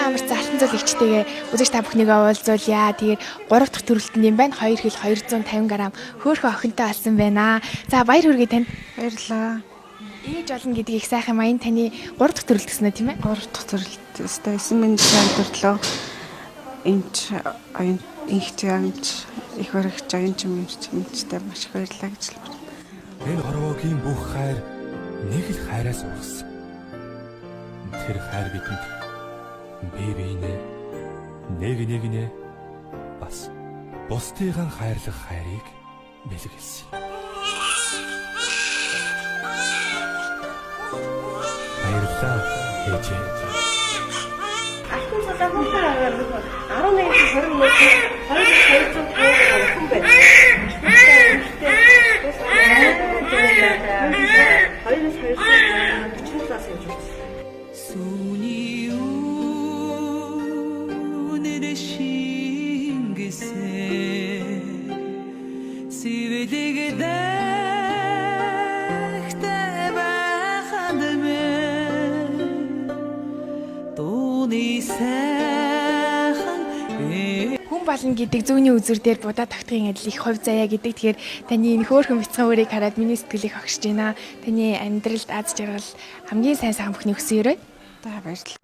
Сайхан амар залтан зүйл ихчтэйгээ үзэж та бүхнийгээ уулзуулъя. Тэгээд 3 дахь төрөлтөнд юм байна. 2 хил 250 г хөөхөн охинтой болсон байна. За баяр хүргэе танд. Баярлалаа. Ээж болно гэдэг их сайхан маян таны 3 дахь төрөлт гэсэн үү тийм ээ? 3 дахь төрөлт өстой 9 минут сайн төрлөө. Энд оюун инхч амч их баригч оюун чимчтэй маш их баярлалаа гэж хэлмээр. Энэ хорвоогийн бүх хайр нэг л хайраас ургасан. Тэр хайр бидэнд бие биенээ нэг нэгнээ бас бусдыгаа хайрлах хайрыг бэлгэлсэн. Баярлалаа ээжээ. Ахын сулаахтай агаар 11-20 минут 250 хүн байна. Хүн болно гэдэг зүүнний үзүр дээр будаа тогтхын адил их хувь заяа гэдэг. Тэгэхээр таны энэ хөөрхөн бяцхан үрийг хараад миний сэтгэл их огшж байна. Таны амьдралд аз жаргал хамгийн сайн сайхан бүхний өсөн өрөө. За баярлалаа.